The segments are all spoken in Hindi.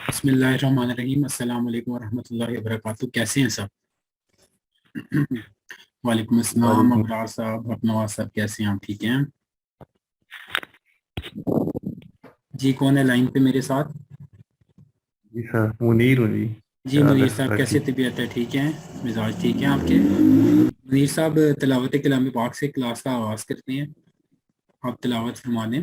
बिस्मिल्लाहिर्रहमानिर्रहीम। अस्सलाम वालेकुम वरहमतुल्लाहि वबरकातुहू। कैसे हैं सब? वालेकुम अस्सलाम वालेकुम। अबरार साहब, और नवाज साहब, कैसे हैं आप? ठीक हैं जी? कौन है लाइन पे मेरे साथ? जी सर, मुनीर हूँ जी। जी क्या हाल मुनीर है साहब, सर? कैसे ठीक। तबीयत है? ठीक है? मिजाज ठीक है आपके? मुनीर साहब, तिलावत कलाम पाक से क्लास का आगाज़ करते हैं। आप तिलावत फरमा दें।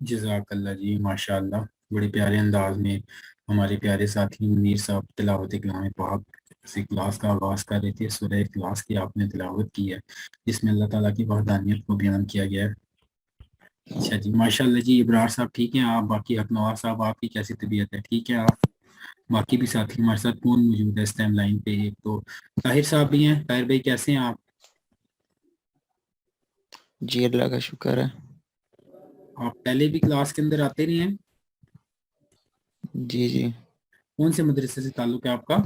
जज़ाकल्लाह जी, माशाअल्लाह। बड़े प्यारे अंदाज में हमारे प्यारे साथी मुनीर साहब तिलावत कलाम पाक से क्लास का आगाज़ कर रहे थे। सूरह इखलास की आपने तिलावत की है, जिसमें अल्लाह ताला की वहदानियत को बयान किया गया है। अच्छा जी, माशाल्लाह जी। इब्रार साहब ठीक हैं आप? बाकी हकनवाज साहब, आपकी कैसी तबीयत है? ठीक है आप? बाकी भी साथी हमारे साथ कौन मौजूद है इस टाइम लाइन पे? एक तो ताहिर साहब भी हैं। ताहिर भाई, कैसे हैं आप? जी अल्लाह का शुक्र है। आप पहले भी क्लास के अंदर आते रहे हैं? जी जी। कौन से मदरसे से ताल्लुक है आपका?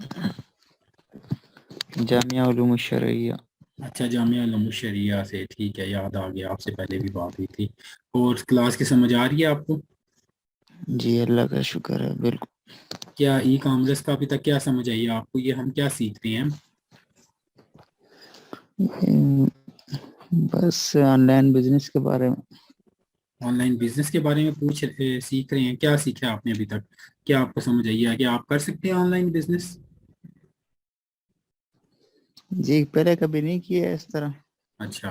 जामिया उलूम शरइया। अच्छा, जामिया उलूम शरिया से। ठीक है, याद आ गया, आपसे पहले भी बात हुई थी। और क्लास की समझ आ रही है आपको? जी अल्लाह का शुक्र है, बिल्कुल। क्या ई कॉमर्स का अभी तक क्या समझ आई है आपको? ये हम क्या सीख रहे हैं? हम्म, बस ऑनलाइन बिजनेस के बारे में। ऑनलाइन बिजनेस के बारे में सीख रहे हैं। क्या सीखा है आपने अभी तक? क्या आपको समझ आई है कि आप कर सकते हैं ऑनलाइन बिजनेस? जी पहले कभी नहीं किया है इस तरह। अच्छा,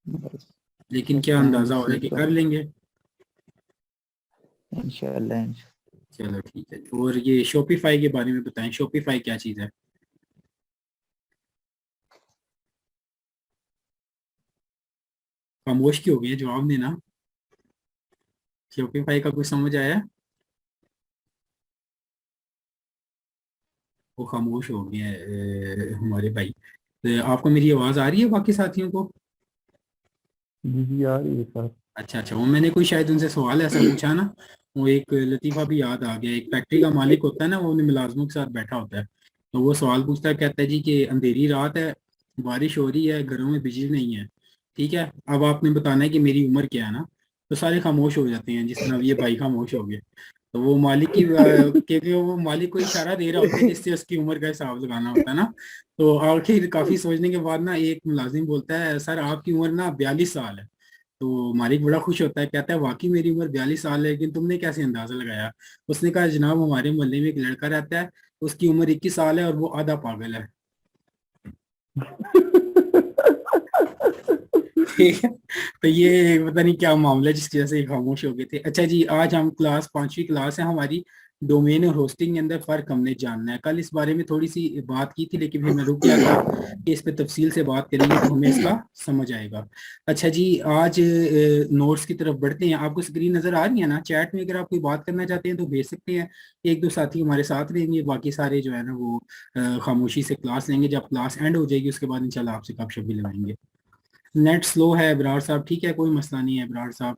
बस लेकिन फर्स्ट क्या टाइम अभी अंदाजा हो रहा है सीख कि रहा कर हूँ। लेंगे? इंशाअल्लाह। चलो ठीक है। और ये शॉपिफाई के बारे में बताएं, शॉपिफाई क्या चीज़ है? खामोश क्यों हो गए? जवाब देना। शॉपिफाई का कुछ समझ आया? वो खामोश हो गए हैं हमारे भाई। तो आपको मेरी आवाज़ आ रही है बाकी साथियों को? जी जी, आ रही है सर। अच्छा अच्छा, वो मैंने कोई शायद उनसे सवाल ऐसा पूछा ना। वो एक लतीफ़ा भी याद आ गया। एक फैक्ट्री का मालिक होता है ना, वो अपने मुलाजमों के साथ बैठा होता है। तो वो सवाल पूछता है, कहता है जी कि अंधेरी रात है, बारिश हो रही है, घरों में बिजली नहीं है। ठीक है, अब आपने बताना है कि मेरी उम्र क्या है ना। तो सारे खामोश हो जाते हैं, जिस तरह ये भाई खामोश हो गए। तो वो मालिक की क्योंकि वो मालिक को इशारा दे रहा होता है, जिससे उसकी उम्र का हिसाब लगाना होता है ना। तो आखिर काफी सोचने के बाद ना एक मुलाजिम बोलता है, सर आपकी उम्र ना 42 साल है। तो मालिक बड़ा खुश होता है, कहता है वाकई मेरी उम्र 42 साल है, लेकिन तुमने कैसे अंदाजा लगाया? उसने कहा, जनाब हमारे मोहल्ले में एक लड़का रहता है, उसकी उम्र 21 साल है और वो आधा पागल है। ठीक है। तो ये पता नहीं क्या मामला है जिसकी वजह से ये खामोश हो गए थे। अच्छा जी, आज हम क्लास, 5वीं क्लास है हमारी। डोमेन और होस्टिंग के अंदर फर्क हमने जानना है। कल इस बारे में थोड़ी सी बात की थी, लेकिन फिर मैं रुक गया था कि इस पे तफसील से बात करेंगे तो हमें इसका समझ आएगा। अच्छा जी, आज नोट्स की तरफ बढ़ते हैं। आपको स्क्रीन नजर आ रही है ना? चैट में अगर आप कोई बात करना चाहते हैं तो भेज सकते हैं। एक दो साथी हमारे साथ रहेंगे, बाकी सारे जो है ना वो खामोशी से क्लास लेंगे। जब क्लास एंड हो जाएगी उसके बाद इंशाल्लाह आपसे गपशप भी लगाएंगे। नेट स्लो है इब्रार साहब, ठीक है, कोई मसला नहीं है इब्रार साहब।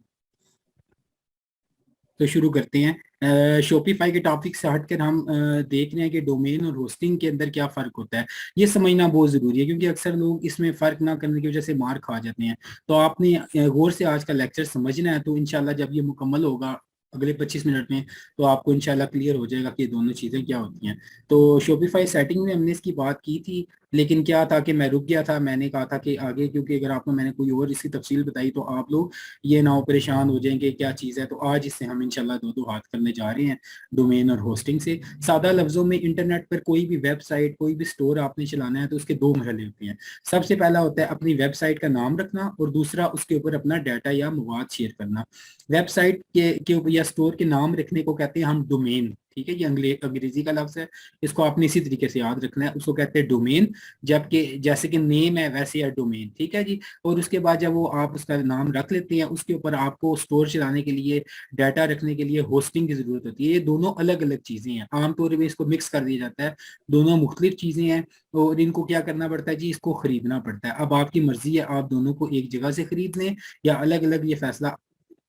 तो शुरू करते हैं। शॉपिफाई के टॉपिक से हटकर हम देख रहे हैं कि डोमेन और होस्टिंग के अंदर क्या फ़र्क होता है। ये समझना बहुत ज़रूरी है, क्योंकि अक्सर लोग इसमें फ़र्क ना करने की वजह से मार खा जाते हैं। तो आपने गौर से आज का लेक्चर समझना है। तो इंशाल्लाह जब ये मुकम्मल होगा अगले 25 मिनट में, तो आपको इंशाल्लाह क्लियर हो जाएगा कि ये दोनों चीज़ें क्या होती हैं। तो शॉपिफाई सेटिंग में हमने इसकी बात की थी, लेकिन क्या था कि मैं रुक गया था। मैंने कहा था कि आगे, क्योंकि अगर आपको मैंने कोई और इसकी तफसील बताई तो आप लोग ये ना हो परेशान हो जाएंगे क्या चीज़ है। तो आज इससे हम इंशाल्लाह दो दो हाथ करने जा रहे हैं, डोमेन और होस्टिंग से। सादा लफ्जों में, इंटरनेट पर कोई भी वेबसाइट, कोई भी स्टोर आपने चलाना है तो उसके दो मरहले होते हैं। सबसे पहला होता है अपनी वेबसाइट का नाम रखना, और दूसरा उसके ऊपर अपना डाटा या मवाद शेयर करना। वेबसाइट के ऊपर या स्टोर के नाम रखने को कहते हैं हम डोमेन। ठीक है, ये अंग्रेजी का लफ्ज है, इसको आपने इसी तरीके से याद रखना है, उसको कहते हैं डोमेन। जबकि जैसे कि नेम है वैसे है डोमेन, ठीक है जी। और उसके बाद जब वो आप उसका नाम रख लेते हैं, उसके ऊपर आपको स्टोर चलाने के लिए, डाटा रखने के लिए होस्टिंग की जरूरत होती है। ये दोनों अलग अलग चीजें हैं, आमतौर पर इसको मिक्स कर दिया जाता है, दोनों मुख्तलिफ चीजें हैं। और इनको क्या करना पड़ता है जी, इसको खरीदना पड़ता है। अब आपकी मर्जी है, आप दोनों को एक जगह से खरीद लें या अलग अलग, ये फैसला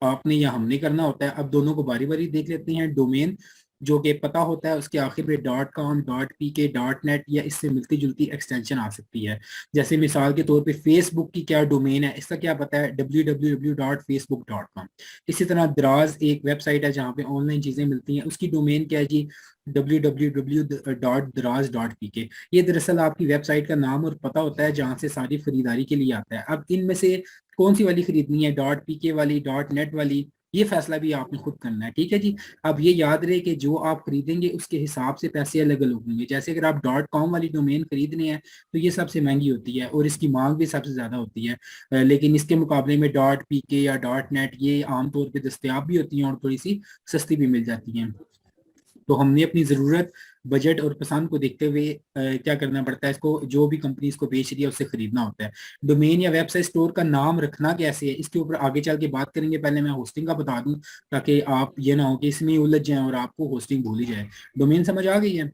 आपने या हमने करना होता है। अब दोनों को बारी बारी देख लेते हैं। डोमेन जो कि पता होता है, उसके आखिर में .com .pk .net या इससे मिलती जुलती एक्सटेंशन आ सकती है। जैसे मिसाल के तौर पे फेसबुक की क्या डोमेन है, इसका क्या पता है, www.facebook.com। इसी तरह दराज एक वेबसाइट है जहाँ पे ऑनलाइन चीजें मिलती हैं, उसकी डोमेन क्या है जी, www.daraz.pk। ये दरअसल आपकी वेबसाइट का नाम और पता होता है जहाँ से सारी खरीदारी के लिए आता है। अब इनमें से कौन सी वाली खरीदनी है, .pk वाली, .net वाली, ये फैसला भी आपने खुद करना है, ठीक है जी। अब ये याद रहे कि जो आप खरीदेंगे उसके हिसाब से पैसे अलग अलग होंगे। जैसे अगर आप .com वाली डोमेन खरीद रहे हैं तो ये सबसे महंगी होती है और इसकी मांग भी सबसे ज्यादा होती है। लेकिन इसके मुकाबले में .pk या .net ये आमतौर पर दस्तयाब भी होती हैं और थोड़ी सी सस्ती भी मिल जाती हैं। तो हमने अपनी ज़रूरत, बजट और पसंद को देखते हुए क्या करना पड़ता है, इसको जो भी कंपनी इसको बेच रही है उससे खरीदना होता है। डोमेन या वेबसाइट स्टोर का नाम रखना कैसे है, इसके ऊपर आगे चल के बात करेंगे। पहले मैं होस्टिंग का बता दूं ताकि आप ये ना हो कि इसमें उलझ जाएं और आपको होस्टिंग भूल ही जाए। डोमेन समझ आ गई है?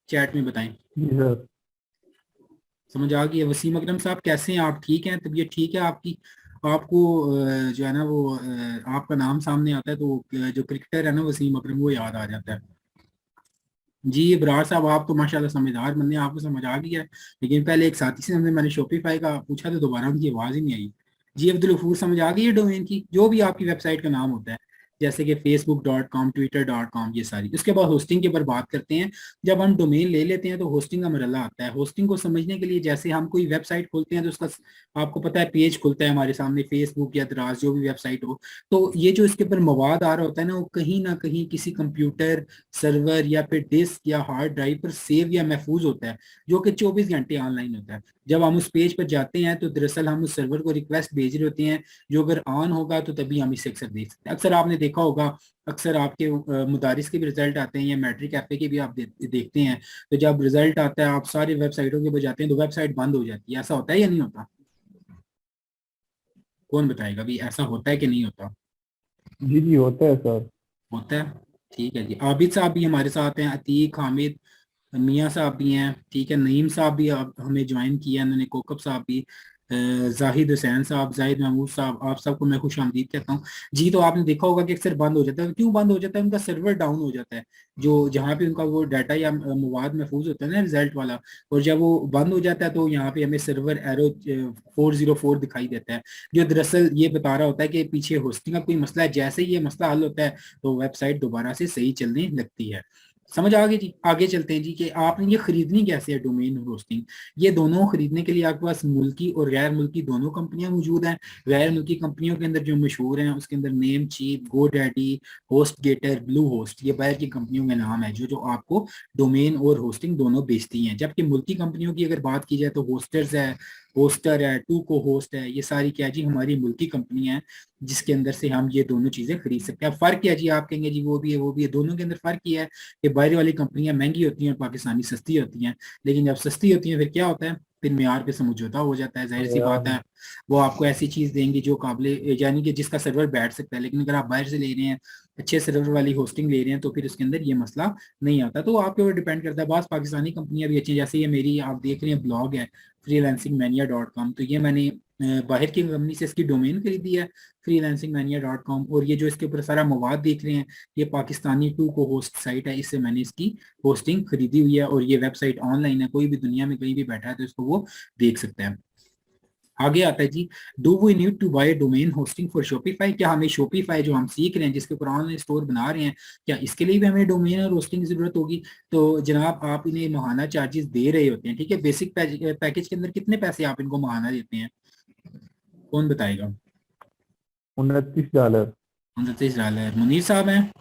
चैट में बताएं। जी सर। समझ आ गई है? वसीम अकरम साहब कैसे हैं आप, ठीक हैं? तबीयत ठीक है आपकी? आपको जो है ना वो आपका नाम सामने आता है तो जो क्रिकेटर है ना वसीम अकरम, वो याद आ जाता है। जी इब्रार साहब, आप तो माशाल्लाह समझदार बंदे हैं, आपको समझ आ गया है। लेकिन पहले एक साथी से हमने मैंने शॉपिफाई का पूछा तो दोबारा उनकी आवाज ही नहीं आई। जी अब्दुल गफूर, समझ आ गई है डोमेन की, जो भी आपकी वेबसाइट का नाम होता है, जैसे कि facebook.com twitter.com, ये सारी। उसके बाद होस्टिंग के ऊपर बात करते हैं। जब हम डोमेन ले लेते हैं तो होस्टिंग का मरला आता है। होस्टिंग को समझने के लिए, जैसे हम कोई वेबसाइट खोलते हैं तो उसका आपको पता है पेज खुलता है हमारे सामने, फेसबुक या दराज जो भी वेबसाइट हो। तो ये जो इसके ऊपर मवाद आ रहा होता है ना, वो कहीं ना कहीं किसी कंप्यूटर सर्वर या फिर डिस्क या हार्ड ड्राइव पर सेव या महफूज होता है, जो कि 24 घंटे ऑनलाइन होता है। जब हम उस पेज पर जाते हैं तो दरअसल हम उस सर्वर को रिक्वेस्ट भेज रहे होते हैं, जो अगर ऑन होगा तो तभी हम इसे अक्सर देख सकते हैं। अक्सर आपने देखा होगा, अक्सर आपके मुदारिस के भी रिजल्ट आते हैं या मैट्रिक कैफे के भी आप देखते हैं, तो जब रिजल्ट आता है आप सारी वेबसाइटों के ऊपर जाते हैं तो वेबसाइट बंद हो जाती है। ऐसा होता है या नहीं होता? कौन बताएगा भी, ऐसा होता है कि नहीं होता? जी जी होता है सर। होता है, ठीक है जी। आबिद साहब भी हमारे साथ हैं, अतीक, हामिद, मियाँ साहब भी हैं, ठीक है, नईम साहब भी हमें ज्वाइन किया उन्होंने, कोकब साहब भी, जाहिद हुसैन साहब, जाहिद महमूद साहब, आप सबको मैं खुश आमदीद कहता हूँ जी। तो आपने देखा होगा कि अक्सर बंद हो जाता है। क्यों बंद हो जाता है? उनका सर्वर डाउन हो जाता है, जो जहाँ पे उनका वो डाटा या मवाद महफूज होता है ना, रिजल्ट वाला। और जब वो बंद हो जाता है तो यहाँ पे हमें सर्वर एरो 404 दिखाई देता है, जो दरअसल ये बता रहा होता है कि पीछे होस्टिंग का कोई मसला है। जैसे ही ये मसला हल होता है तो वेबसाइट दोबारा से सही चलने लगती है। समझ आ गई जी? आगे चलते हैं जी कि आपने ये खरीदनी कैसे है, डोमेन और होस्टिंग। ये दोनों खरीदने के लिए आपके पास मुल्की और गैर मुल्की दोनों कंपनियां मौजूद हैं। गैर मुल्की कंपनियों के अंदर जो मशहूर हैं उसके अंदर Namecheap, GoDaddy, HostGator, Bluehost, ये बाहर की कंपनियों के नाम है जो जो आपको डोमेन और होस्टिंग दोनों बेचती हैं। जबकि मुल्की कंपनियों की अगर बात की जाए तो होस्टर है, टू को होस्ट है, ये सारी क्या जी हमारी मुल्की कंपनी है, जिसके अंदर से हम ये दोनों चीजें खरीद सकते हैं। अब फर्क क्या जी, आप कहेंगे जी वो भी है वो भी है, दोनों के अंदर फर्क ये है कि बाहर वाली कंपनियां महंगी होती हैं, पाकिस्तानी सस्ती होती हैं। लेकिन जब सस्ती होती हैं फिर क्या होता है, फिर म्यार पे समझौता हो जाता है, जाहिर सी बात है। वो आपको ऐसी चीज देंगी जो काबिल, यानी कि जिसका सर्वर बैठ सकता है। लेकिन अगर आप बाहर से ले रहे हैं, अच्छे सर्वर वाली होस्टिंग ले रहे हैं, तो फिर उसके अंदर ये मसला नहीं आता। तो आपके ऊपर डिपेंड करता है। बस पाकिस्तानी कंपनियां भी अच्छी, जैसे ये मेरी आप देख रहे हैं ब्लॉग है freelancingmania.com, तो ये मैंने बाहर की कंपनी से इसकी डोमेन खरीदी है freelancingmania.com। और ये जो इसके ऊपर सारा मवाद देख रहे हैं, ये पाकिस्तानी टू को होस्ट साइट है, इससे मैंने इसकी होस्टिंग खरीदी हुई है। और ये वेबसाइट ऑनलाइन है, कोई भी दुनिया में कहीं भी बैठा है तो इसको वो देख सकता है। आगे आता है जी, do we need to buy domain hosting for Shopify. क्या हमें शॉपिफाई जो हम सीख रहे हैं, जिसके ऊपर ऑनलाइन स्टोर बना रहे हैं, क्या इसके लिए भी हमें डोमेन और होस्टिंग की जरूरत होगी? तो जनाब आप इन्हें माहाना चार्जेस दे रहे होते हैं, ठीक है। बेसिक पैकेज के अंदर कितने पैसे आप इनको माहाना देते हैं, कौन बताएगा? $29। $29। मुनीर साहब हैं?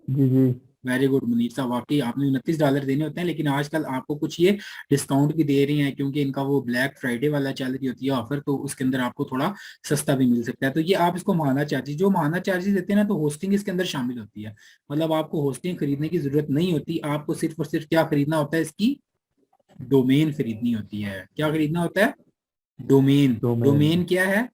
जी जी। वेरी गुड मुनीर साहब, वाकई आपने $29 देने होते हैं, लेकिन आजकल आपको कुछ ये डिस्काउंट भी दे रही हैं क्योंकि इनका वो ब्लैक फ्राइडे वाला चल रही होती है ऑफर, तो उसके अंदर आपको थोड़ा सस्ता भी मिल सकता है। तो ये आप इसको महाना चार्जेस, जो महाना चार्जेस देते हैं ना, तो होस्टिंग इसके अंदर शामिल होती है। मतलब आपको होस्टिंग खरीदने की जरूरत नहीं होती, आपको सिर्फ और सिर्फ क्या खरीदना होता है, इसकी डोमेन खरीदनी होती है। क्या खरीदना होता है? डोमेन। डोमेन। डोमेन क्या है?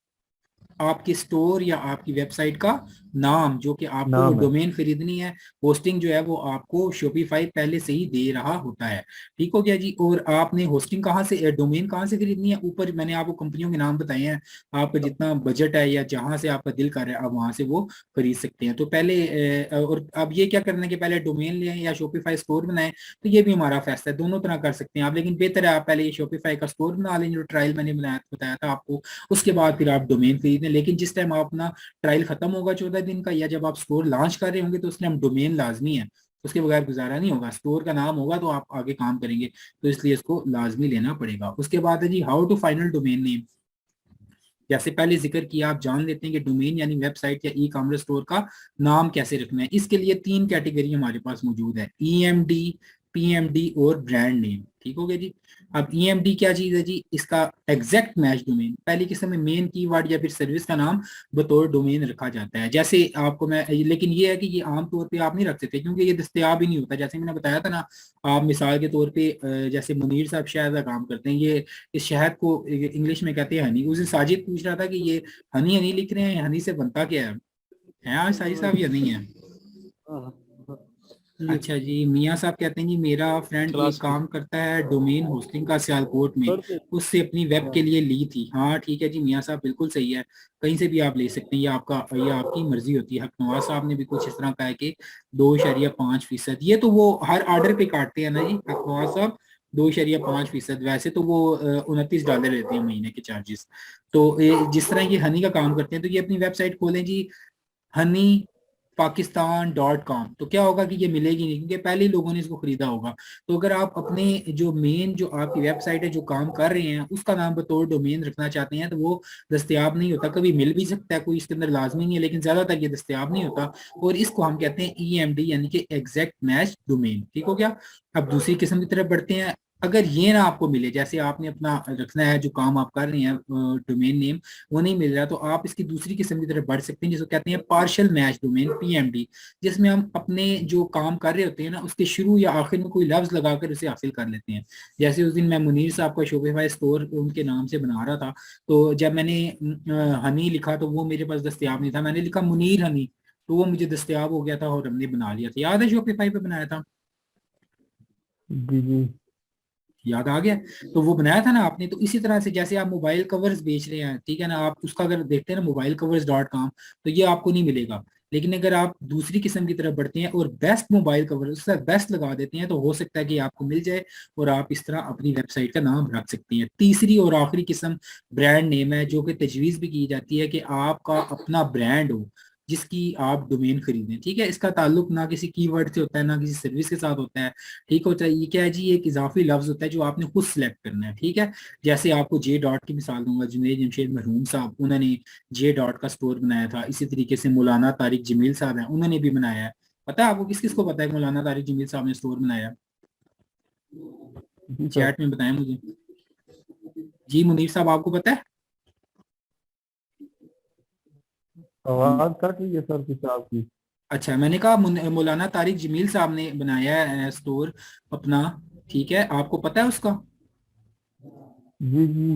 आपकी स्टोर या आपकी वेबसाइट का नाम, जो कि आपको वो नाम है। डोमेन खरीदनी है। होस्टिंग जो है वो आपको शॉपिफाई पहले से ही दे रहा होता है। ठीक हो गया जी। और आपने होस्टिंग कहाँ से, डोमेन कहाँ से खरीदनी है? ऊपर मैंने आपको कंपनियों के नाम बताए हैं, आपका जितना बजट है या जहां से आपका दिल कर रहा है आप वहां से वो खरीद सकते हैं। तो पहले और अब ये क्या करना है कि पहले डोमेन लें या शॉपिफाई स्टोर बनाएं, तो ये भी हमारा फैसला है, दोनों तरह कर सकते हैं आप। लेकिन बेहतर है आप पहले ये शॉपिफाई का स्टोर बना लें, जो ट्रायल मैंने बताया था आपको, उसके बाद फिर आप डोमेन खरीदें। लेकिन जिस टाइम आप अपना ट्रायल खत्म होगा 14 दिन का, या जब आप स्टोर लॉन्च कर रहे होंगे, तो उस टाइम डोमेन लाजमी है, उसके बगैर गुजारा नहीं होगा। स्टोर का नाम होगा तो आप आगे काम करेंगे, तो इसलिए इसको लाजमी लेना पड़ेगा। उसके बाद है जी how to final domain name. जैसे पहले जिक्र किया, आप जान लेते हैं कि डोमेन यानी वेबसाइट या ई कॉमर्स स्टोर का नाम कैसे रखना है। इसके लिए 3 कैटेगरी हमारे पास मौजूद है, ईएमडी, पीएमडी और ब्रांड नेम। ठीक हो गया जी। अब ईएमडी क्या चीज है जी? इसका एग्जैक्ट मैच डोमेन, पहली किस्म में मेन कीवर्ड या फिर सर्विस का नाम बतौर डोमेन रखा जाता है। जैसे आपको मैं, लेकिन ये है कि ये आम तौर पे आप नहीं रख सकते क्योंकि ये दस्तयाब ही नहीं होता। जैसे मैंने बताया था ना, आप मिसाल के तौर पे जैसे मुनीर साहब शहद का काम करते हैं, ये इस शहद को इंग्लिश में कहते हैं हनी। उस दिन साजिद पूछ रहा था कि ये हनी हनी लिख रहे हैं, हनी से बनता क्या है आज साजिद साहब या नहीं है? अच्छा जी। मियाँ साहब कहते हैं कि मेरा फ्रेंड एक काम करता है डोमेन होस्टिंग का सियालकोट में, उससे अपनी वेब के लिए ली थी। हाँ ठीक है जी मियाँ साहब, बिल्कुल सही है, कहीं से भी आप ले सकते हैं, ये आपका, ये आपकी मर्जी होती है। हकनवाज साहब ने भी कुछ इस तरह कहा है कि 2.5%, ये तो वो हर ऑर्डर पे काटते हैं ना जी हकनवाज साहब, 2.5%। वैसे तो वो $29 लेते हैं महीने के चार्जेस। तो जिस तरह ये हनी का काम करते हैं, तो ये अपनी वेबसाइट खोलें जी, honeypakistan.com, तो क्या होगा कि ये मिलेगी नहीं क्योंकि पहले ही लोगों ने इसको खरीदा होगा। तो अगर आप अपने जो मेन, जो आपकी वेबसाइट है जो काम कर रहे हैं, उसका नाम बतौर डोमेन रखना चाहते हैं, तो वो दस्तयाब नहीं होता। कभी मिल भी सकता है, कोई इसके अंदर लाजमी नहीं है, लेकिन ज्यादातर ये दस्तयाब नहीं होता। और इसको हम कहते हैं ईएमडी यानी कि एग्जैक्ट मैच डोमेन। ठीक हो गया। अब दूसरी किस्म की तरफ बढ़ते हैं। अगर ये ना आपको मिले, जैसे आपने अपना रखना है जो काम आप कर रहे हैं डोमेन नेम, वो नहीं मिल रहा, तो आप इसकी दूसरी किस्म की तरफ बढ़ सकते हैं जिसको कहते हैं पार्शियल मैच डोमेन, पीएमडी, जिसमें हम अपने जो काम कर रहे होते हैं ना, उसके शुरू या आखिर में कोई लफ्ज लगाकर उसे हासिल कर लेते हैं। जैसे उस दिन मैं मुनीर साहब का शोपिफाई स्टोर उनके नाम से बना रहा था, तो जब मैंने हनी लिखा तो वो मेरे पास दस्तयाब नहीं था, मैंने लिखा मुनीर हनी, तो वो मुझे दस्तयाब हो गया था और हमने बना लिया था। याद है शोपिफाई पे बनाया था? जी जी। याद आ गया। तो वो बनाया था ना आपने। तो इसी तरह से जैसे आप मोबाइल कवर्स बेच रहे हैं, ठीक है ना, आप उसका अगर देखते हैं ना mobilecovers.com, तो ये आपको नहीं मिलेगा। लेकिन अगर आप दूसरी किस्म की तरफ बढ़ते हैं और बेस्ट मोबाइल कवर, उससे बेस्ट लगा देते हैं, तो हो सकता है कि आपको मिल जाए और आप इस तरह अपनी वेबसाइट का नाम रख सकते हैं। तीसरी और आखिरी किस्म ब्रांड नेम है, जो कि तजवीज़ भी की जाती है कि आपका अपना ब्रांड हो जिसकी आप डोमेन खरीदें। ठीक है, इसका ताल्लुक ना किसी कीवर्ड से होता है ना किसी सर्विस के साथ होता है। ठीक होता है, ये क्या है जी, एक इजाफी लफ्ज होता है जो आपने खुद सिलेक्ट करना है। ठीक है, जैसे आपको जे डॉट की मिसाल दूंगा, जुनेद जमशेद मरहूम साहब, उन्होंने जे डॉट का स्टोर बनाया था। इसी तरीके से मौलाना तारिक जमील साहब हैं, उन्होंने भी बनाया है। पता है आपको किस किस को पता है कि मौलाना तारिक जमील साहब ने स्टोर बनाया? जी सर। चैट में बताएं मुझे। जी मुनीर साहब, आपको पता है? आवाज कट रही है सर किसी आपकी। अच्छा, मैंने कहा मौलाना तारिक जमील साहब ने बनाया है स्टोर अपना। ठीक है, आपको पता है उसका? जी जी।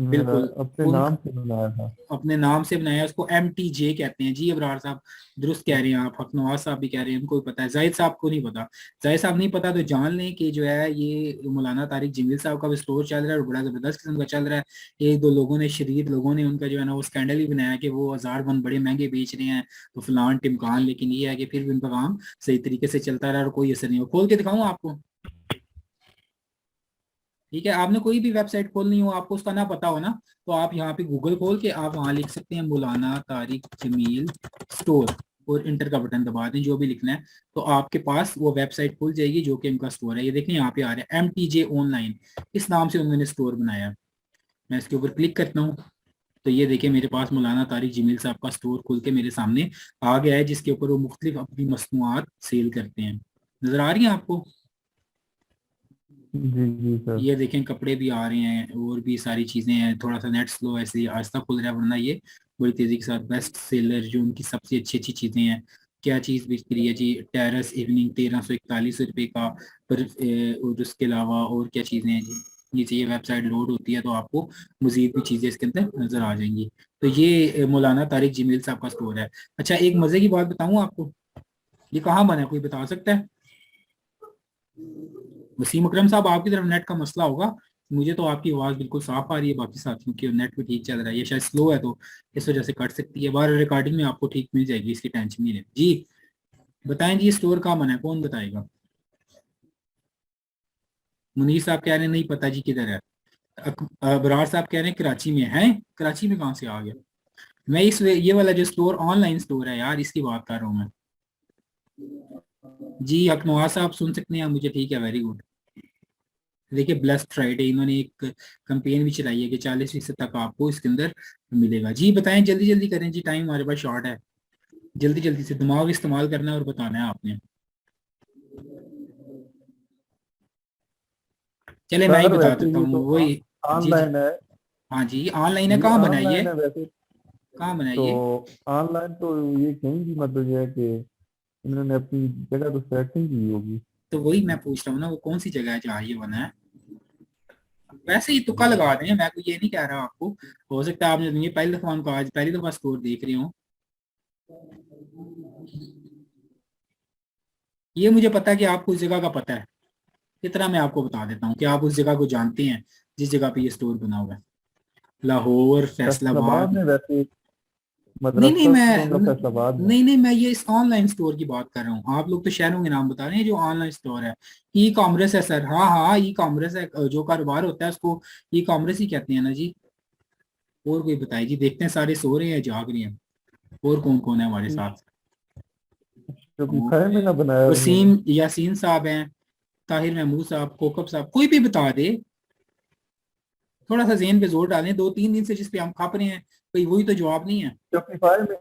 बिल्कुल। अपने उन नाम से बनाया था। अपने नाम से बनाया, उसको MTJ कहते हैं जी। अबरार साहब दुरुस्त कह रहे हैं, आप हकनवाज साहब भी कह रहे हैं, उनको भी पता है। जाहिद साहब को नहीं पता। जाहिद साहब नहीं पता तो जान लें कि जो है ये मौलाना तारिक जमील साहब का भी स्टोर चल रहा है और बड़ा जबरदस्त किस्म का चल रहा है। एक दो लोगों ने, शरीर लोगों ने उनका जो है ना वो स्कैंडल ही बनाया कि वो हजार बन बड़े महंगे बेच रहे हैं, तो फलान टिमकान। लेकिन ये है कि फिर भी उनका काम सही तरीके से चलता रहा और कोई असर नहीं हो। खोल के दिखाऊं आपको? ठीक है, आपने कोई भी वेबसाइट खोलनी हो, आपको उसका ना पता हो ना, तो आप यहाँ पे गूगल खोल के आप वहाँ लिख सकते हैं मौलाना तारिक जमील स्टोर, और इंटर का बटन दबा दें जो भी लिखना है, तो आपके पास वो वेबसाइट खुल जाएगी जो कि उनका स्टोर है। ये देखें यहाँ पे आ रहा है MTJ ऑनलाइन, इस नाम से उन्होंने स्टोर बनाया। मैं इसके ऊपर क्लिक करता हूँ, तो ये देखिए मेरे पास मौलाना तारिक जमील साहब का स्टोर खुल के मेरे सामने आ गया है, जिसके ऊपर वो मुख्तलिफ अपनी मसनूआत सेल करते हैं। नजर आ रही है आपको? जी सर। ये देखें कपड़े भी आ रहे हैं और भी सारी चीजें हैं। थोड़ा सा नेट स्लो ऐसे ही आहिस्ता खुल रहा है, वरना ये बड़ी तेजी के साथ बेस्ट सेलर जो उनकी सबसे अच्छी अच्छी चीजें हैं। क्या चीज बिक रही है जी? टेरेस इवनिंग 1341 रुपये का। पर और उसके अलावा और क्या चीजें हैं जी? नीचे ये वेबसाइट लोड होती है तो आपको मजीद भी चीजें इसके अंदर नजर आ जाएंगी। तो ये मौलाना तारिक जमील साहब का स्टोर है। अच्छा, एक मजे की बात बताऊं आपको, ये कहाँ बना है, कोई बता सकता है? वसीम अकरम साहब, आपकी तरफ नेट का मसला होगा। मुझे तो आपकी आवाज बिल्कुल साफ आ रही है, बाकी साथियों की नेट भी ठीक चल रहा है। ये शायद स्लो है तो इस वजह से कट सकती है। बार रिकॉर्डिंग में आपको ठीक मिल जाएगी, इसकी टेंशन नहीं लें जी। बताएं जी, स्टोर कहाँ बना है, कौन बताएगा? मुनीर साहब कह रहे हैं नहीं पता जी किधर है। अबरार साहब कह रहे हैं कराची में है। कराची में कहाँ से आ गया? मैं ये वाला जो स्टोर ऑनलाइन स्टोर है यार, इसकी बात कर रहा हूँ मैं। जी अकनवा साहब सुन सकते हैं मुझे? ठीक है, वेरी गुड। देखिए ब्लेस्ड फ्राइडे इन्होंने एक कंपेन भी चलाई है कि 40% तक आपको इसके अंदर मिलेगा। जी बताएं, जल्दी जल्दी करें जी, टाइम हमारे पास शॉर्ट है। जल्दी जल्दी से दिमाग इस्तेमाल करना है और बताना है आपने। चले मैं ही सर बता वैसे देता ये हूँ तो वही। जी जी। ऑनलाइन है। हाँ जी ऑनलाइन है। ये कहाँ बनाइए? ऑनलाइन है वैसे। कहाँ तो बनाइए? ऑनलाइन तो ये कहीं भी मतलब ये है कि इन्होंने अपनी जगह तो सेटिंग की होगी। तो वही मैं पूछ रहा हूँ ना, वो कौन सी जगह है जहाँ ये बना है? वैसे ही तुक्का लगा दें, मैं को ये नहीं कह रहा आपको। हो सकता है आपने ये पहली दफा उनको आज पहली दफा स्टोर देख रही हूँ। ये मुझे पता है कि आपको उस जगह का पता है। इतना मैं आपको बता देता हूँ कि आप उस जगह को जानते हैं जिस जगह पे ये स्टोर बना हुआ है। लाहौर, फैसलाबाद फैसलाबाद। में वैसे एक नहीं नहीं मदरसा मैं होगा फैसलाबाद में। नहीं नहीं, मैं ये इस ऑनलाइन स्टोर की बात कर रहा हूँ। आप लोग तो शहरों के नाम बता रहे हैं, जो ऑनलाइन स्टोर है। ई कॉमर्स है सर, हाँ हाँ ई कॉमर्स है। जो कारोबार होता है उसको ई कॉमर्स ही कहते हैं ना जी। और कोई बताए जी? देखते हैं सारे सो रहे हैं जाग रहे हैं। और कौन कौन है हमारे साथ? शोपिफाई में ना बनाया उन्होंने। वसीम यासीन साहब हैं, ताहिर महमूद साहब, कोकब साहब, कोई भी बता दे। थोड़ा सा जेहन पे जोर डालें, 2-3 दिन से जिस पे हम खप रहे हैं, भाई वही तो जवाब नहीं है। शोपिफाई में।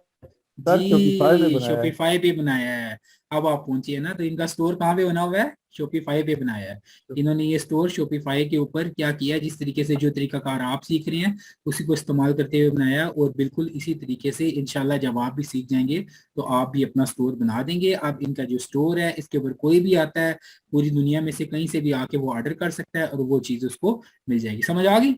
सर शोपिफाई में जी बनाया है। शॉपिफाई पे बनाया है। अब आप पहुंचिए ना, तो इनका स्टोर कहाँ पे बना हुआ है? शॉपिफाई पे बनाया है। इन्होंने ये स्टोर शॉपिफाई के ऊपर क्या किया है, जिस तरीके से जो तरीकाकार आप सीख रहे हैं उसी को इस्तेमाल करते हुए बनाया है। और बिल्कुल इसी तरीके से इंशाल्लाह जब आप भी सीख जाएंगे तो आप भी अपना स्टोर बना देंगे। अब इनका जो स्टोर है इसके ऊपर कोई भी आता है पूरी दुनिया में से कहीं से भी आके वो ऑर्डर कर सकता है और वो चीज उसको मिल जाएगी। समझ आ गई?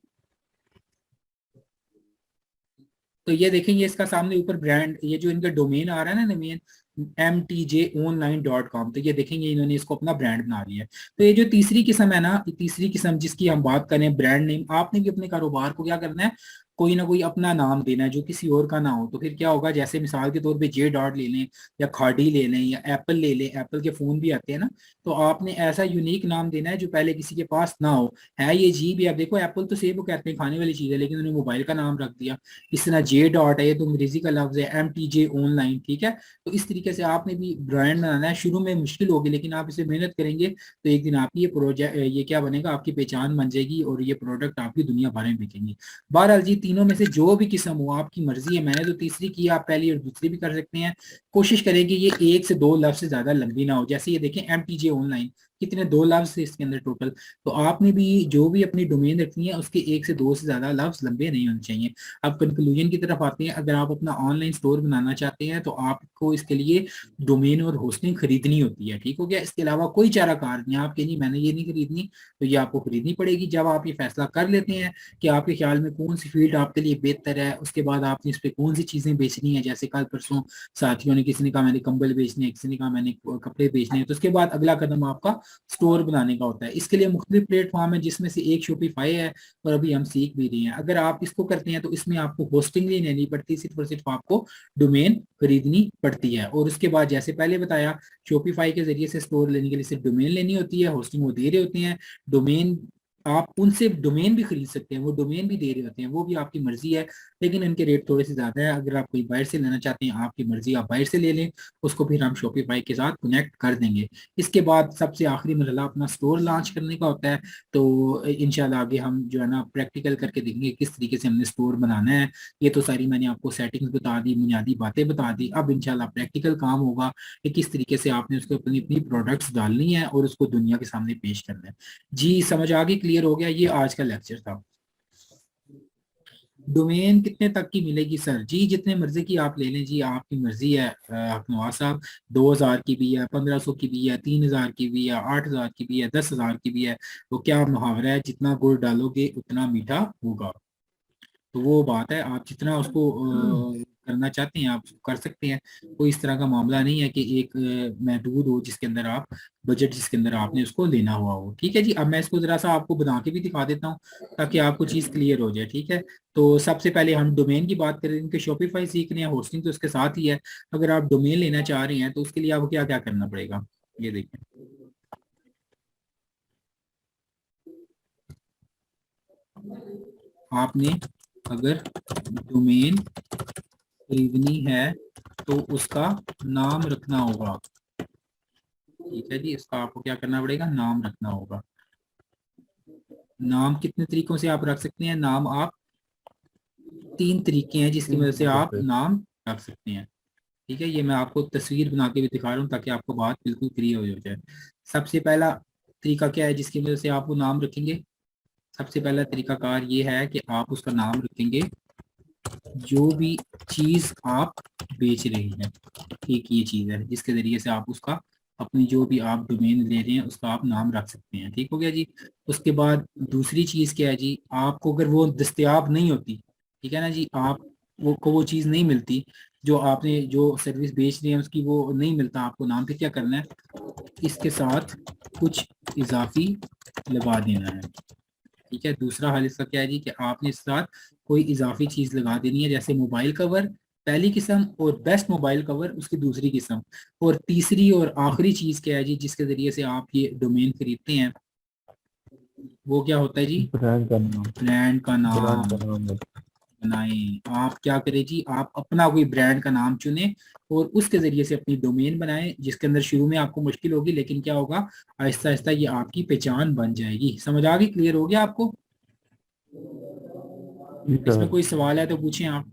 तो ये देखेंगे इसका सामने ऊपर ब्रांड, ये जो इनका डोमेन आ रहा है ना, डोमेन mtjonline.com, तो ये देखेंगे इन्होंने इसको अपना ब्रांड बना लिया है। तो ये जो तीसरी किस्म है ना, तीसरी किस्म जिसकी हम बात करें ब्रांड नेम, आपने भी अपने कारोबार को क्या करना है, कोई ना कोई अपना नाम देना है जो किसी और का ना हो। तो फिर क्या होगा, जैसे मिसाल के तौर पे जे डॉट ले लें या खाड़ी ले लें या एप्पल ले लें, एप्पल के फोन भी आते हैं ना। तो आपने ऐसा यूनिक नाम देना है जो पहले किसी के पास ना हो। है ये जी भी, आप देखो एप्पल तो सेब वो कहते हैं खाने वाली चीज है, लेकिन उन्होंने मोबाइल का नाम रख दिया। इस तरह जे डॉट है, ये तो अंग्रेजी का लफ्ज है, MTJ ऑनलाइन, ठीक है। तो इस तरीके से आपने भी ब्रांड बनाना है। शुरू में मुश्किल होगी लेकिन आप इसे मेहनत करेंगे तो एक दिन आपकी ये प्रोजेक्ट, ये क्या बनेगा, आपकी पहचान बन जाएगी और ये प्रोडक्ट आपकी दुनिया भर में बिकेंगे। बहरहाल जी, तीनों में से जो भी किस्म हो आपकी मर्जी है। मैंने तो तीसरी की, आप पहली और दूसरी भी कर सकते हैं। कोशिश करें कि ये 1 से 2 लफ्ज से ज्यादा लंबी ना हो। जैसे ये देखें MTJ ऑनलाइन, कितने 2 लफ्ज है इसके अंदर टोटल। तो आपने भी जो भी अपनी डोमेन रखनी है उसके 1 से 2 से ज्यादा लफ्ज लंबे नहीं होने चाहिए। अब कंक्लूजन की तरफ आते हैं। अगर आप अपना ऑनलाइन स्टोर बनाना चाहते हैं तो आपको इसके लिए डोमेन और होस्टिंग खरीदनी होती है, ठीक हो गया। इसके अलावा कोई चाराकार नहीं। आप कहेंगे मैंने ये नहीं खरीदनी, तो ये आपको खरीदनी पड़ेगी। जब आप ये फैसला कर लेते हैं कि आपके ख्याल में कौन सी फील्ड आपके लिए बेहतर है, उसके बाद आपने इस पे कौन सी चीजें बेचनी है। जैसे कल परसों साथियों ने, किसी ने कहा मैंने कंबल बेचने हैं, किसी ने कहा मैंने कपड़े बेचने हैं, तो उसके बाद अगला कदम आपका स्टोर बनाने का होता है। इसके लिए मुख्तलिफ प्लेटफॉर्म है जिसमें से एक शॉपिफाई है और अभी हम सीख भी रहे हैं। अगर आप इसको करते हैं तो इसमें आपको होस्टिंग नहीं लेनी पड़ती, सिर्फ और सिर्फ आपको डोमेन खरीदनी पड़ती है। और उसके बाद जैसे पहले बताया, शॉपिफाई के जरिए से स्टोर लेने के लिए सिर्फ डोमेन लेनी होती है, होस्टिंग वो दे रहे होते हैं। डोमेन आप उनसे डोमेन भी खरीद सकते हैं, वो डोमेन भी दे रहे होते हैं, वो भी आपकी मर्जी है, लेकिन इनके रेट थोड़े से ज्यादा है। अगर आप कोई बाहर से लेना चाहते हैं, आपकी मर्जी, आप बाहर से ले लें, उसको फिर हम शॉपिफाई के साथ कनेक्ट कर देंगे। इसके बाद सबसे आखिरी मरहला अपना स्टोर लॉन्च करने का होता है। तो इंशाल्लाह आगे हम जो है ना प्रैक्टिकल करके देखेंगे किस तरीके से हमने स्टोर बनाना है। ये तो सारी मैंने आपको सेटिंग्स बता दी, बुनियादी बातें बता दी। अब इंशाल्लाह प्रैक्टिकल काम होगा कि किस तरीके से आपने उसको अपनी अपनी प्रोडक्ट्स डालनी है और उसको दुनिया के सामने पेश करना है। जी समझ आ गई, क्लियर हो गया? ये आज का लेक्चर था। डोमेन कितने तक की मिलेगी सर? जी जितने मर्जी की आप ले लें जी, आपकी मर्जी है नवाज साहब। 2000 की भी है, 1500 की भी है, 3000 की भी है, 8000 की भी है, 10,000 की भी है। वो क्या मुहावरा है, जितना गुड़ डालोगे उतना मीठा होगा। तो वो बात है, आप जितना उसको करना चाहते हैं आप उसको कर सकते हैं। कोई इस तरह का मामला नहीं है कि एक महदूद हो जिसके अंदर आप बजट, जिसके अंदर आपने उसको लेना हुआ हो। ठीक है जी, अब मैं इसको जरा सा आपको बना के भी दिखा देता हूँ ताकि आपको चीज़ क्लियर हो जाए। ठीक है, तो सबसे पहले हम डोमेन की बात करें कि शॉपिफाई सीखने हैं, होस्टिंग तो उसके साथ ही है। अगर आप डोमेन लेना चाह रहे हैं तो उसके लिए आपको क्या क्या करना पड़ेगा, ये देखिए। आपने अगर डोमेन खरीदनी है तो उसका नाम रखना होगा। ठीक है जी, इसका आपको क्या करना पड़ेगा, नाम रखना होगा। नाम कितने तरीकों से आप रख सकते हैं? नाम आप 3 तरीके हैं जिसकी तीन वजह से तरीकों आप से। नाम रख सकते हैं। ठीक है, ये मैं आपको तस्वीर बना के भी दिखा रहा हूँ ताकि आपको बात बिल्कुल क्लियर हो जाए। सबसे पहला तरीका क्या है जिसकी वजह से आप वो नाम रखेंगे? सबसे पहला तरीकाकार ये है कि आप उसका नाम रखेंगे जो भी चीज आप बेच रहे हैं। एक ये चीज है जिसके जरिए से आप उसका, अपनी जो भी आप डोमेन ले रहे हैं उसका आप नाम रख सकते हैं। ठीक हो गया जी। उसके बाद दूसरी चीज क्या है जी, आपको अगर वो दस्तयाब नहीं होती, ठीक है ना जी, आप वो को वो चीज नहीं मिलती जो आपने जो सर्विस बेच रहे हैं उसकी वो नहीं मिलता आपको नाम, फिर क्या करना है, इसके साथ कुछ इजाफी लगा देना है। ठीक है, दूसरा हाल इसका क्या है जी कि आपने इस साथ कोई इजाफी चीज लगा देनी है, जैसे मोबाइल कवर पहली किस्म और बेस्ट मोबाइल कवर उसकी दूसरी किस्म। और तीसरी और आखिरी चीज क्या है जी जिसके जरिए से आप ये डोमेन खरीदते हैं, वो क्या होता है जी, ब्रांड का नाम। ब्रांड का ब्रांड नाम का नाम है। बनाएं। आप क्या करें जी, आप अपना कोई ब्रांड का नाम चुने और उसके जरिए से अपनी डोमेन बनाएं, जिसके अंदर शुरू में आपको मुश्किल होगी लेकिन क्या होगा, आहिस्ता आहिस्ता ये आपकी पहचान बन जाएगी। समझ आ गई, क्लियर हो गया आपको? ठीक है। इसमें कोई सवाल है तो पूछें आप।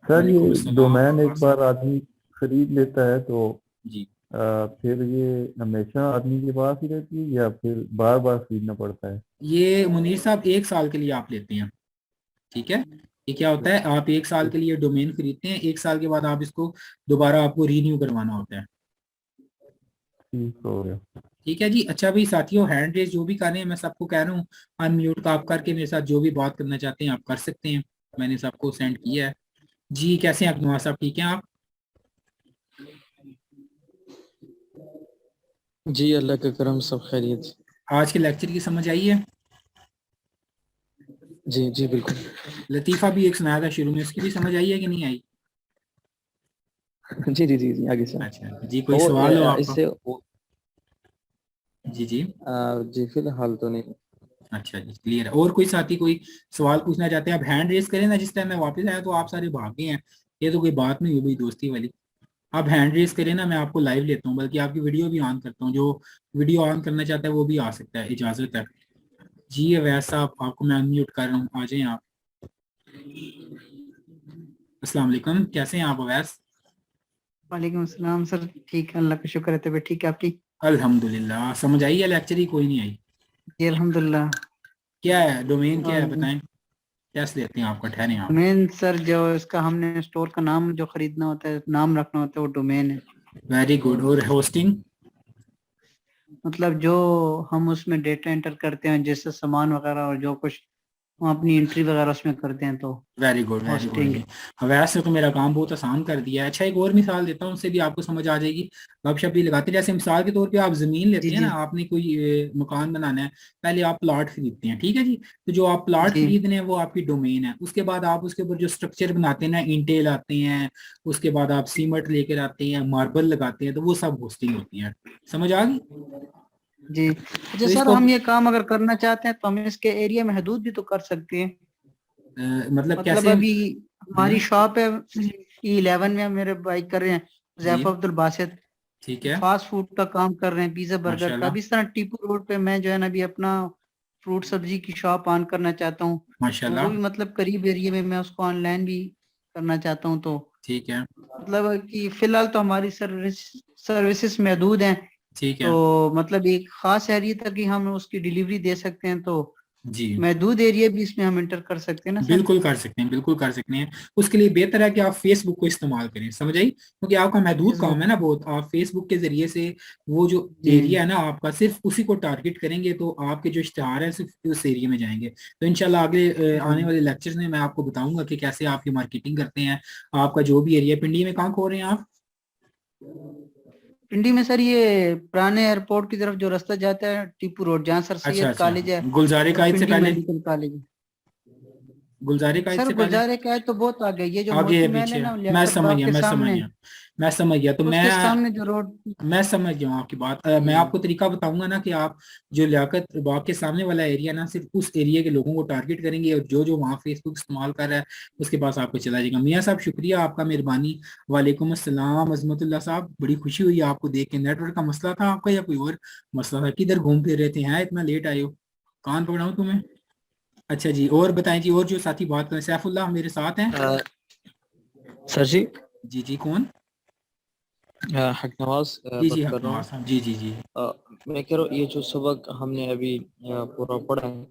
सर वालेकुम ये अस्सलाम डोमेन अब्बास एक साहब। बार आदमी खरीद लेता है तो जी, फिर ये हमेशा आदमी के पास ही रहती है या फिर बार बार खरीदना पड़ता है? ये मुनीर साहब 1 साल के लिए आप लेते हैं। ठीक है, ये क्या होता है, आप 1 साल के लिए डोमेन खरीदते हैं, 1 साल के बाद आप इसको दोबारा आपको रीन्यू करवाना होता है। ठीक हो गया। ठीक है जी। अच्छा भाई साथियों, हैंड रेज जो भी कर रहे हैं मैं सबको कह रहा हूँ, अनम्यूट का आप करके मेरे साथ जो भी बात करना चाहते हैं आप कर सकते हैं। मैंने सबको सेंड किया है। जी कैसे हैं आप नवाज साहब, ठीक हैं आप? जी अल्लाह का करम, सब खैरियत। आज के लेक्चर की समझ आई है? जी जी बिल्कुल। लतीफा भी एक सुनाया था शुरू में, उसकी भी समझ आई है कि नहीं आई? जी जी जी जी आगे से। अच्छा जी, कोई वो सवाल हो आपका? इससे जी जी। जी फिलहाल तो नहीं। अच्छा जी, क्लियर है। और कोई साथी कोई सवाल पूछना चाहते हैं आप हैंड रेस करें ना, जिस टाइम मैं वापस आया तो आप सारे भाग गए हैं, ये तो कोई बात नहीं हुई दोस्ती वाली। आप हैंड रेस करें ना, मैं आपको लाइव लेता हूँ, बल्कि आपकी वीडियो भी ऑन करता हूँ। जो वीडियो ऑन करना चाहता है वो भी आ सकता है, इजाजत है। जी अवैस साहब, आपको मैं अनम्यूट कर रहा हूँ, आ जाएं आप। अस्सलाम वालेकुम, कैसे हैं आप अवैस? वालेकुम सलाम सर, ठीक है, अल्लाह का शुक्र है, तबीयत ठीक है आपकी? अल्हम्दुलिल्लाह। समझ आई है लेक्चर ही कोई नहीं आई? जी अल्हम्दुलिल्लाह। क्या है डोमेन, क्या है और बताएं, कैसे लेते हैं आपका, ठहरे आप। डोमेन सर, जो इसका हमने स्टोर का नाम जो खरीदना होता है, नाम रखना होता है, वो डोमेन है। Very good. और होस्टिंग? मतलब जो हम उसमें डेटा एंटर करते हैं, जैसे सामान वगैरह और जो कुछ हम अपनी एंट्री वगैरह उसमें करते हैं, तो very good very good hosting. जी। वैसे तो मेरा काम बहुत आसान कर दिया है। अच्छा एक और मिसाल देता हूँ, उससे भी आपको समझ आ जाएगी। गपशप भी लगाते हैं, जैसे मिसाल के तौर पे आप जमीन जी लेते हैं जी ना, आपने कोई मकान बनाना है, पहले आप प्लॉट खरीदते हैं। ठीक है जी, तो जो आप प्लॉट जी खरीद रहे हैं वो आपकी डोमेन है। उसके बाद आप उसके ऊपर जो स्ट्रक्चर बनाते हैं ना, ईंटें लाते हैं, उसके बाद आप सीमेंट लेकर आते हैं, मार्बल लगाते हैं, तो वो सब होस्टिंग होती है। समझ आ गई? जी अच्छा तो सर, इसको हम ये काम अगर करना चाहते हैं तो हम इसके एरिया में हदूद भी तो कर सकते हैं। मतलब मतलब कैसे? अभी हमारी शॉप है E11 में, मेरे भाई कर रहे हैं जी जैफ अब्दुल बासित, ठीक है, फास्ट फूड का काम कर रहे हैं, पिज्जा बर्गर का। माशाल्लाह अभी इस तरह टीपू रोड पे मैं जो है ना अभी अपना फ्रूट सब्जी की शॉप ऑन करना चाहता हूँ, तो वो माशाल्लाह। भी मतलब करीब एरिया में मैं उसको ऑनलाइन भी करना चाहता हूँ। तो ठीक है, मतलब कि फिलहाल तो हमारी सर्विसेज महदूद हैं, ठीक है। तो मतलब एक खास एरिया तक ही हम उसकी डिलीवरी दे सकते हैं, तो जी महदूद एरिया भी इसमें हम इंटर कर सकते हैं ना सर। बिल्कुल कर सकते हैं, बिल्कुल कर सकते हैं। उसके लिए बेहतर है कि आप फेसबुक को इस्तेमाल करें, समझ आई, क्योंकि आपका महदूद काम फेसबुक। है ना बहुत। आप फेसबुक के जरिए से वो जो जी एरिया है ना आपका, सिर्फ उसी को टारगेट करेंगे तो आपके जो इश्तेहार है सिर्फ उस एरिया में जाएंगे। तो इंशाल्लाह आगे जी। आने वाले लेक्चर्स में मैं आपको बताऊंगा कि कैसे आपकी मार्केटिंग करते हैं। आपका जो भी एरिया, पिंडी में कहाँ खोल रहे हैं आप? पिंडी में सर ये पुराने एयरपोर्ट की तरफ जो रास्ता जाता है टीपू रोड, जहाँ सर अच्छा सैयद अच्छा, कॉलेज है, गुलजारे और कायद से पिंडी पहले, मेडिकल कॉलेज। गुलजारे कायद सर से पहले गुलजारे का है तो बहुत आगे, ये जो आगे मोती है महल है पीछे? ना मैं लियाकत समझ बाग गया, के मैं समझ सामने, गया, मैं समझ गया। तो उसके सामने जो रोड। मैं समझ गया हूँ आपकी बात। मैं जी आपको तरीका बताऊंगा ना कि आप जो लियाकत बाग के सामने वाला एरिया ना, सिर्फ उस एरिया के लोगों को टारगेट करेंगे, और जो जो वहाँ फेसबुक इस्तेमाल कर रहा है उसके पास आपको चला जाएगा। मियाँ साहब शुक्रिया आपका, मेहरबानी। वालेकुम अस्सलाम अजमतुल्लाह साहब, बड़ी खुशी हुई आपको देख के। नेटवर्क का मसला था आपका या कोई और मसला था? किधर घूम फिर रहे थे हैं, इतना लेट आए हो? कान पकड़ाऊं तुम्हें? अच्छा जी, और बताएं जी, और जो साथी बात करें, सैफुल्लाह मेरे साथ हैं। सर जी, जी जी, कौन? हक नवाज जी बात जी, कर हक रहा नवाज हूँ। साहब, जी जी जी मैं कह रहा हूँ ये जो सबक हमने अभी पूरा पढ़ा है,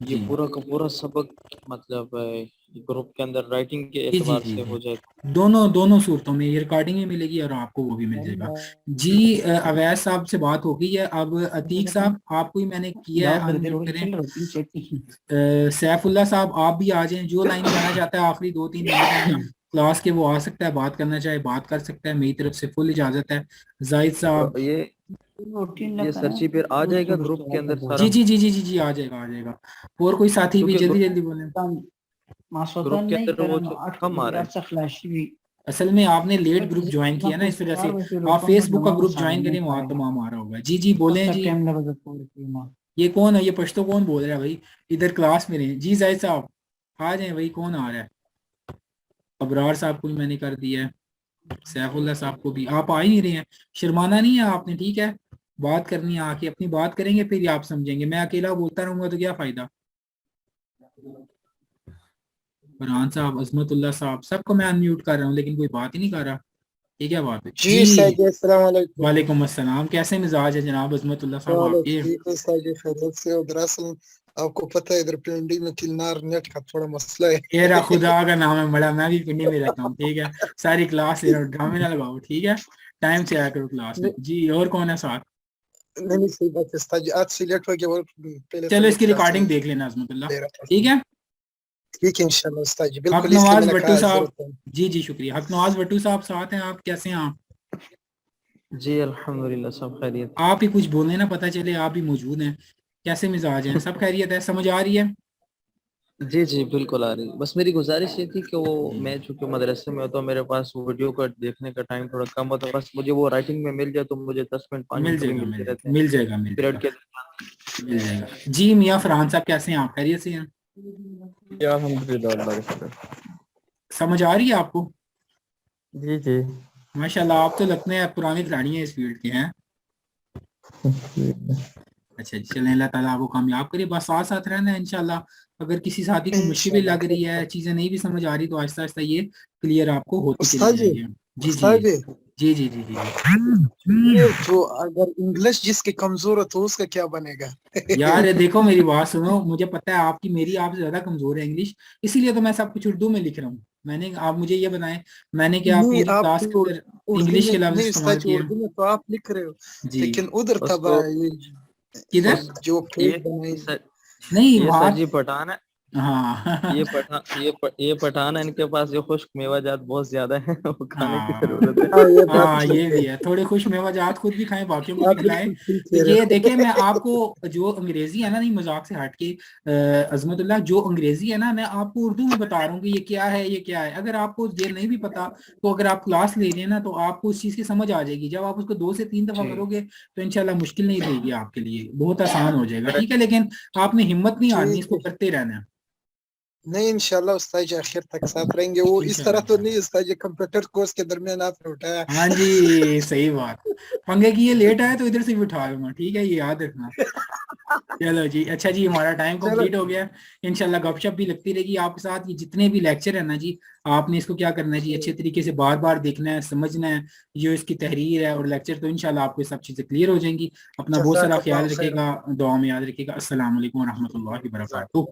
ये जी पूरा का पूरा सबक मतलब ग्रुप के अंदर राइटिंग के जी जी एतबार जी से जी, हो जाए। दोनों दोनों सूरतों में ये रिकॉर्डिंग भी मिलेगी और आपको वो भी मिल जाएगा। जी अवैस साहब से बात हो गई है। अब अतीक साहब आपको ही मैंने किया है, दावत करते अनम्यूट रोटी करें। चिल्ल रोटी चटनी। सैफुल्ला साहब आप भी आ जाएं, जो लाइन में आना चाहता है, आखिरी 2-3 मिनट हैं क्लास के, वो आ सकता है, बात करना चाहे बात कर सकता है, मेरी तरफ से फुल इजाजत है। जाहिद साहब, रोटी न ये सर खाना जी फिर आ दूध जाएगा चूड़ ग्रुप के के आता अंदर दूध। सारा, जी जी जी जी जी जी, आ जाएगा आ जाएगा। और कोई साथी भी क्योंकि जल्दी जल्दी बोले। मासोतन ग्रुप के नहीं अंदर वो करना जो आठ कम आ रहा यार है। से फ्लैश भी। असल में आपने लेट ग्रुप ज्वाइन ना किया ना, तो इस वजह से। 4 बजे आप रोको फेसबुक का जमा ग्रुप सारे ज्वाइन नहीं करें, वहां खाएगा, तमाम आ रहा होगा। जी जी बोले तब हैं तक जी। टाइम लगेगा पूरी टीम। ये कौन है, ये पश्तो कौन बोल रहा है भाई? इधर क्लास में रहे जी। जाहिद साहब आ जाए भाई, कौन आ रहा है? अबरार साहब को भी मैंने कर दिया है, सैफुल्ला साहब को भी। आप आ ही नहीं रहे हैं, शर्माना नहीं है आपने, ठीक है? बात करनी है, आके अपनी बात करेंगे फिर ही आप समझेंगे। मैं अकेला बोलता रहूंगा तो क्या फायदा। फरहान साहब, अजमतुल्ला साहब, सबको मैं अनम्यूट कर रहा हूँ लेकिन कोई बात ही नहीं कर रहा। ये क्या बात है जी जी? सर जी, अस्सलाम वालेकुम। वालेकुम अस्सलाम, कैसे मिजाज है जनाब अजमतुल्ला साहब चलो आपके? ठीक है सर जी, खैरियत से हो। दरअसल आपको पता है इधर पिंडी में किन्नार नेट का थोड़ा मसला तेरा है। खुदा का नाम है बड़ा, मैं भी पिंडी में रहता हूँ, ठीक है? सारी क्लास ले रहा हूँ, ड्रामे ना लगाओ, ठीक है? टाइम से आया करो क्लास में। नहीं जी, और कौन है साथ? नहीं, सही बात है उस्ताद जी, आज सिलेक्ट हो गया और पहले से चलो इसकी लेक्चर रिकॉर्डिंग देख लेना अजमतुल्ला, ले रहा था। ठीक है? ठीक है इंशाल्लाह उस्ताद जी, हक बिल्कुल इसलिए नवाज मैंने भट्टू कहा साहब, जरूरत है। जी जी शुक्रिया। हक नवाज भट्टू साहब साथ हैं, आप कैसे हैं आप? जी अल्हम्दुलिल्लाह सब खैरियत। आप ही कुछ बोले ना, पता चले आप भी मौजूद हैं। कैसे मिजाज हैं, सब खैरियत है, समझ आ रही है? जी जी बिल्कुल आ रही है। बस मेरी गुजारिश ये थी कि वो जी मैं चूंकि मदरसे में होता हूँ, मेरे पास वीडियो का देखने का टाइम थोड़ा कम होता है, बस मुझे वो राइटिंग में मिल जाए तो मुझे 10 मिनट 5 मिनट मिल कभी जाएगा, मिलते मिल रहते हैं मिल जाएगा, मिल पीरियड जाएगा, के। मिल जाएगा। जी मियाँ फरहान साहब कैसे हैं आप, खैरियत से हैं? या अल्हम्दुलिल्लाह, अल्लाह का शुक्र। समझ आ रही है आपको? जी जी। माशाल्लाह, आप तो लगते हैं पुराने खिलाड़ी हैं इस फील्ड के हैं। अच्छा जी, चलें, अल्लाह ताला आपको कामयाब करे, बस साथ साथ रहना है इंशाल्लाह। अगर किसी साथी को मुश्किल भी इंशाल्लाह लग रही है, चीजें नहीं भी समझ आ रही, तो आहिस्ता आहिस्ता ये क्लियर आपको होती चली उस्ताद जी, जाएगी। जी जी उस्ताद जी, जी जी जी जी ये जी। जो अगर इंग्लिश जिसकी कमजोर है तो उसका क्या बनेगा? यार ये देखो, मेरी बात सुनो, मुझे पता है आपकी मेरी आपसे ज्यादा कमजोर है इंग्लिश, इसीलिए तो मैं सब कुछ उर्दू में लिख रहा हूँ। मैंने, आप मुझे ये बताएं, मैंने क्या नहीं, पूरी आप क्लास के तो अंदर उर्दू इंग्लिश में के लफ्ज नहीं इस्तेमाल उस्ताद जी, किए हैं? उर्दू में तो आप लिख रहे हो, जी, लेकिन उधर था उसको ये किधर? उस जो ये पेज बनाई। सर नहीं ये सर वहाँ, जी पठान है। हाँ ये पठान है, इनके पास जो खुश्क मेवाजात बहुत ज्यादा है, वो खाने की हाँ जरूरत है। हाँ ये बात हाँ, तो ये सही भी है। है, थोड़े खुश मेवाजात खुद भी खाएं, बाकियों को भी आप खिलाएं। बिल्कुल ठीक तो कह रहे ये हो। देखें, मैं आपको जो अंग्रेजी है ना, नहीं मजाक से हट के अजमतुल्लाह, जो अंग्रेजी है ना, मैं आपको उर्दू में बता रहा हूँ कि ये क्या है, ये क्या है। अगर आपको ये नहीं भी पता, तो अगर आप क्लास ले रहे हैं ना, तो आपको उस चीज की समझ आ जाएगी। जब आप उसको 2 से 3 दफा जी करोगे, तो इंशाल्लाह मुश्किल नहीं रहेगी आपके लिए, बहुत आसान हो जाएगा। मेरा ठीक है, लेकिन आपने हिम्मत नहीं हारनी, ठीक इसको है। करते रहना है। नहीं इंशाल्लाह उस्ताद जी आखिर तक साथ रहेंगे। वो इस तरह तो इंशाल्लाह। नहीं उस्ताद जी कंप्यूटर कोर्स के दरमियान आपने उठाया। हाँ जी, सही बात। पंगे की ये लेट आया तो इधर से भी उठा लूंगा, ठीक है, ये याद रखना। चलो जी, अच्छा जी, हमारा टाइम चलो कंप्लीट हो गया। इंशाल्लाह गपशप भी लगती रहेगी आपके साथ। ये जितने भी लेक्चर है ना जी, आपने इसको क्या करना है जी, अच्छे तरीके से बार बार देखना है, समझना है। जो इसकी तहरीर है और लेक्चर, तो इंशाल्लाह आपको ये सब चीजें क्लियर हो जाएंगी। अपना बहुत सारा ख्याल जज़ाकल्लाहु खैर। रखिएगा, दुआ में याद रखिएगा। अस्सलाम वालेकुम रहमतुल्लाहि व बरकातुहू।